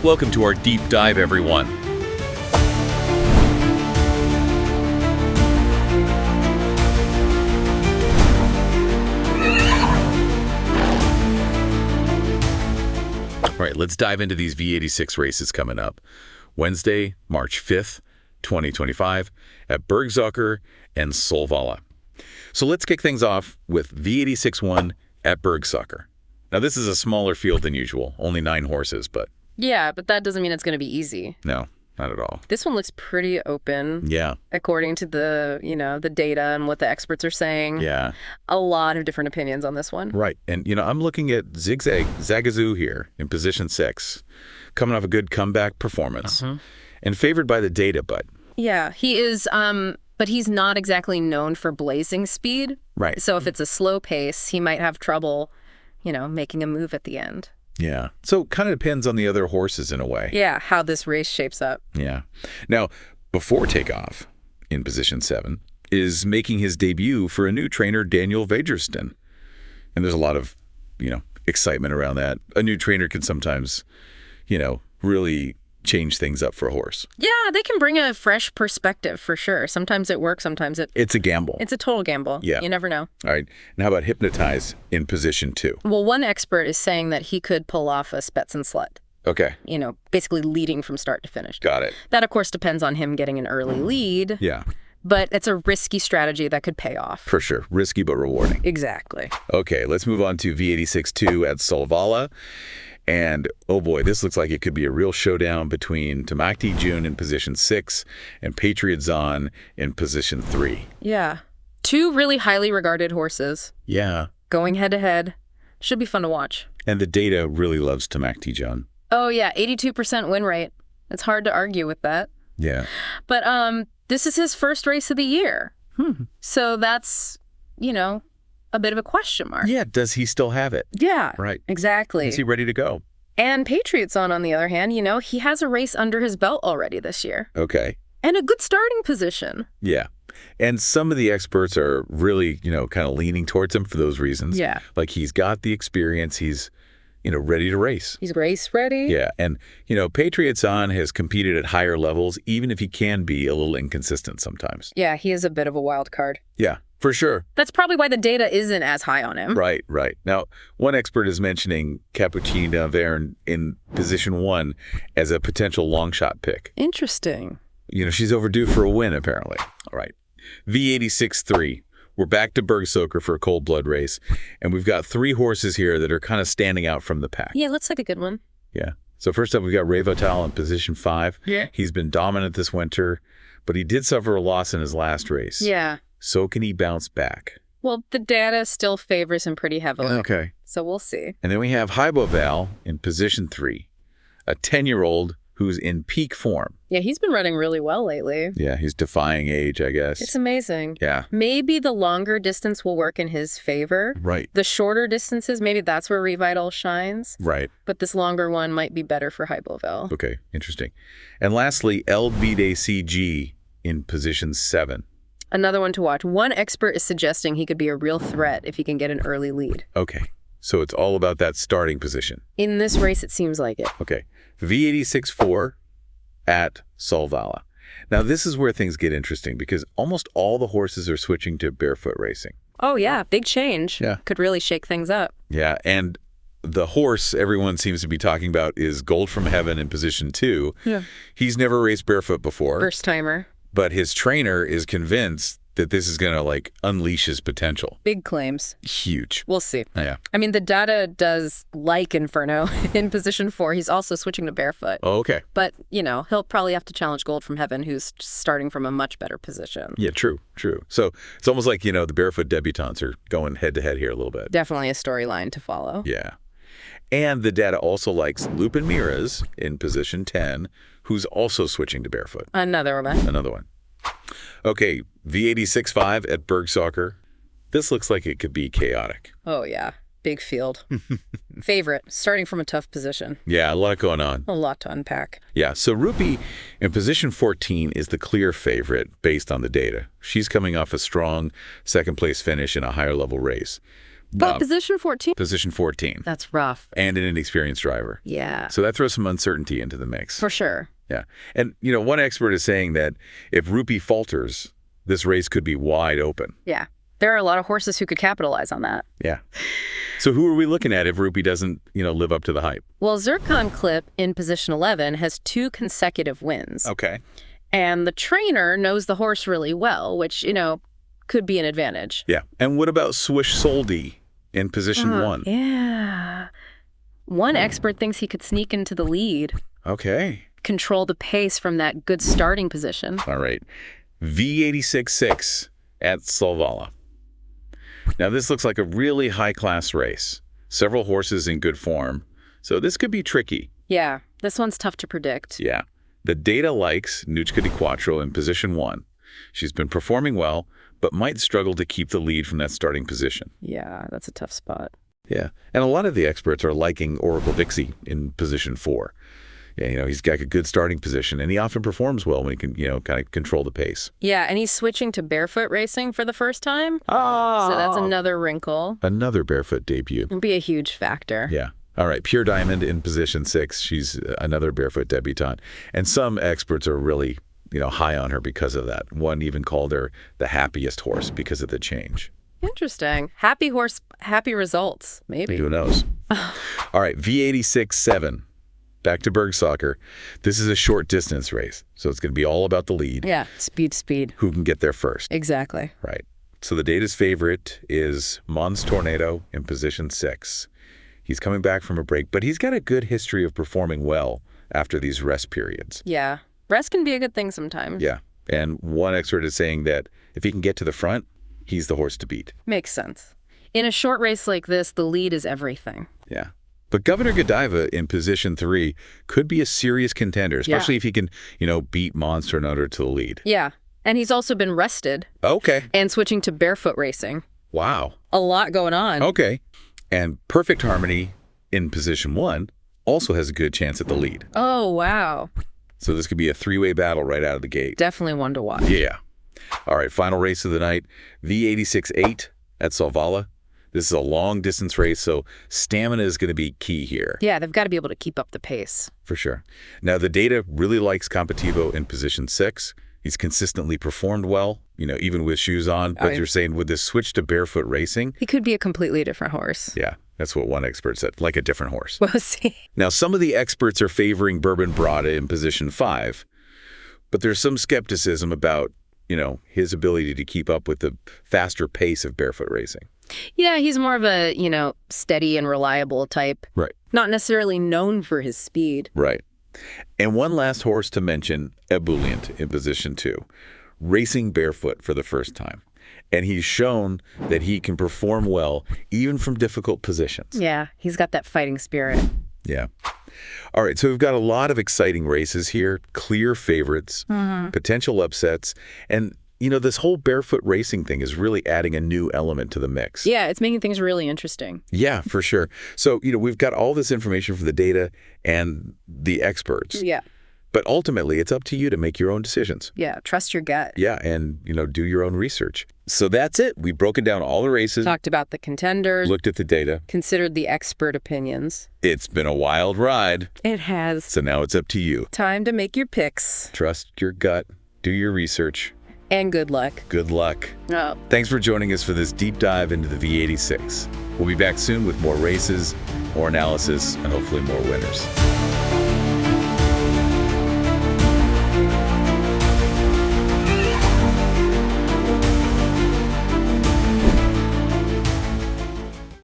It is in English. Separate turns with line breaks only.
Welcome to our deep dive, everyone. All right, let's dive into these V86 races coming up. Wednesday, March 5th, 2025, at Bergsåker and Solvalla. So let's kick things off with V86-1 at Bergsåker. Now, this is a smaller field than usual, only 9 horses, but...
Yeah, but that doesn't mean it's going to be easy.
No, not at all.
This one looks pretty open.
Yeah.
According to the, the data and what the experts are saying.
Yeah.
A lot of different opinions on this one.
Right. And, I'm looking at Zigzag Zagazoo here in position 6, coming off a good comeback performance and favored by the data, but...
Yeah, he is, but he's not exactly known for blazing speed.
Right.
So if it's a slow pace, he might have trouble, making a move at the end.
Yeah. So kind of depends on the other horses in a way.
Yeah, how this race shapes up.
Yeah. Now, before takeoff, in position 7, is making his debut for a new trainer, Daniel Vagerston. And there's a lot of, excitement around that. A new trainer can sometimes, really change things up for a horse.
Yeah, they can bring a fresh perspective for sure. Sometimes it works, sometimes
it's a gamble.
It's a total gamble.
Yeah.
You never know.
All right. And how about Hypnotize in position 2?
Well, one expert is saying that he could pull off a Spetsen Slut.
Okay.
Basically leading from start to finish.
Got it.
That, of course, depends on him getting an early lead.
Yeah.
But it's a risky strategy that could pay off.
For sure. Risky but rewarding.
Exactly.
Okay, let's move on to V86-2 at Solvalla. And, oh boy, this looks like it could be a real showdown between Tamakti June in position 6 and Patriot Zahn in position 3.
Yeah. 2 really highly regarded horses.
Yeah.
Going head-to-head. Should be fun to watch.
And the data really loves Tamakti June.
Oh, yeah. 82% win rate. It's hard to argue with that.
Yeah.
But this is his first race of the year. So that's, a bit of a question mark.
Yeah, does he still have it?
Yeah,
right.
Exactly.
Is he ready to go?
And Patriot Zahn, on the other hand, he has a race under his belt already this year.
Okay.
And a good starting position.
Yeah. And some of the experts are really, kind of leaning towards him for those reasons.
Yeah.
Like he's got the experience. He's, ready to race.
He's race ready.
Yeah. And, Patriot Zahn has competed at higher levels, even if he can be a little inconsistent sometimes.
Yeah, he is a bit of a wild card.
Yeah. For sure.
That's probably why the data isn't as high on him.
Right. Now, one expert is mentioning Capucine d'Auvergne in position 1 as a potential long shot pick.
Interesting.
She's overdue for a win, apparently. All right. V86-3. We're back to Bergsåker for a cold blood race, and we've got 3 horses here that are kind of standing out from the pack.
Yeah, looks like a good one.
Yeah. So first up, we've got Revotal in position 5.
Yeah.
He's been dominant this winter, but he did suffer a loss in his last race.
Yeah.
So can he bounce back?
Well, the data still favors him pretty heavily.
Okay.
So we'll see.
And then we have Hyboval in position 3, a 10-year-old who's in peak form.
Yeah, he's been running really well lately.
Yeah, he's defying age, I guess.
It's amazing.
Yeah.
Maybe the longer distance will work in his favor.
Right.
The shorter distances, maybe that's where Revital shines.
Right.
But this longer one might be better for Hyboval.
Okay, interesting. And lastly, El Vide CG in position 7.
Another one to watch. One expert is suggesting he could be a real threat if he can get an early lead.
Okay, so it's all about that starting position.
In this race, it seems like it.
Okay, V86-4 at Solvalla. Now, this is where things get interesting because almost all the horses are switching to barefoot racing.
Oh, yeah, big change.
Yeah.
Could really shake things up.
Yeah, and the horse everyone seems to be talking about is Gold from Heaven in position 2.
Yeah.
He's never raced barefoot before.
First timer.
But his trainer is convinced that this is going to, unleash his potential.
Big claims.
Huge.
We'll see.
Yeah.
I mean, the data does like Inferno in position 4. He's also switching to barefoot.
Oh, okay.
But, he'll probably have to challenge Gold from Heaven, who's starting from a much better position.
Yeah, true. So it's almost like, the barefoot debutantes are going head-to-head here a little bit.
Definitely a storyline to follow.
Yeah. And the data also likes Lupin Miras in position 10, who's also switching to barefoot.
Another one.
Okay, V86-5 at Bergsåker. This looks like it could be chaotic.
Oh, yeah. Big field. Favorite, starting from a tough position.
Yeah, a lot going on.
A lot to unpack.
Yeah, so Rupi in position 14 is the clear favorite based on the data. She's coming off a strong second-place finish in a higher-level race.
But position 14?
Position 14.
That's rough.
And an inexperienced driver.
Yeah.
So that throws some uncertainty into the mix.
For sure.
Yeah. And, one expert is saying that if Rupee falters, this race could be wide open.
Yeah. There are a lot of horses who could capitalize on that.
Yeah. So who are we looking at if Rupee doesn't, live up to the hype?
Well, Zircon Clip in position 11 has 2 consecutive wins.
Okay.
And the trainer knows the horse really well, which, could be an advantage.
Yeah. And what about Swish Soldi in position 1?
Yeah. One expert thinks he could sneak into the lead.
Okay.
Control the pace from that good starting position.
All right. V86-6 at Solvalla. Now, this looks like a really high-class race. Several horses in good form. So this could be tricky.
Yeah. This one's tough to predict.
Yeah. The data likes Nuchka di Quattro in position 1. She's been performing well, but might struggle to keep the lead from that starting position.
Yeah, that's a tough spot.
Yeah. And a lot of the experts are liking Oracle Dixie in position 4. Yeah, he's got a good starting position, and he often performs well when he can, kind of control the pace.
Yeah, and he's switching to barefoot racing for the first time. So that's another wrinkle.
Another barefoot debut.
It'll be a huge factor.
Yeah. All right, Pure Diamond in position 6. She's another barefoot debutante. And some experts are really, high on her because of that. One even called her the happiest horse because of the change.
Interesting. Happy horse, happy results, maybe.
Who knows? All right, V86-7. Back to Bergsåker. This is a short distance race, so it's going to be all about the lead.
Yeah, speed.
Who can get there first?
Exactly.
Right. So the data's favorite is Mons Tornado in position 6. He's coming back from a break, but he's got a good history of performing well after these rest periods.
Yeah. Rest can be a good thing sometimes.
Yeah. And one expert is saying that if he can get to the front, he's the horse to beat.
Makes sense. In a short race like this, the lead is everything.
Yeah. But Governor Godiva in position 3 could be a serious contender, especially if he can, beat Mons Tornado to the lead.
Yeah. And he's also been rested.
Okay.
And switching to barefoot racing.
Wow.
A lot going on.
Okay. And Perfect Harmony in position 1 also has a good chance at the lead.
Oh, wow.
So this could be a 3-way battle right out of the gate.
Definitely one to watch.
Yeah. All right, final race of the night, V86-8 at Solvalla. This is a long-distance race, so stamina is going to be key here.
Yeah, they've got to be able to keep up the pace.
For sure. Now, the data really likes Competivo in position 6. He's consistently performed well, even with shoes on. But you're saying, with this switch to barefoot racing?
He could be a completely different horse.
Yeah, that's what one expert said, like a different horse.
We'll see.
Now, some of the experts are favoring Bourbon Brada in position 5, but there's some skepticism about, his ability to keep up with the faster pace of barefoot racing.
Yeah, he's more of a, steady and reliable type.
Right.
Not necessarily known for his speed.
Right. And one last horse to mention, Ebullient in position 2, racing barefoot for the first time. And he's shown that he can perform well even from difficult positions.
Yeah, he's got that fighting spirit.
Yeah. All right, so we've got a lot of exciting races here, clear favorites, potential upsets, and this whole barefoot racing thing is really adding a new element to the mix.
Yeah, it's making things really interesting.
Yeah, for sure. So, we've got all this information from the data and the experts.
Yeah.
But ultimately, it's up to you to make your own decisions.
Yeah, trust your gut.
Yeah, and, do your own research. So that's it. We've broken down all the races.
Talked about the contenders.
Looked at the data.
Considered the expert opinions.
It's been a wild ride.
It has.
So now it's up to you.
Time to make your picks.
Trust your gut. Do your research.
And good luck.
Good luck.
Oh.
Thanks for joining us for this deep dive into the V86. We'll be back soon with more races, more analysis, and hopefully more winners.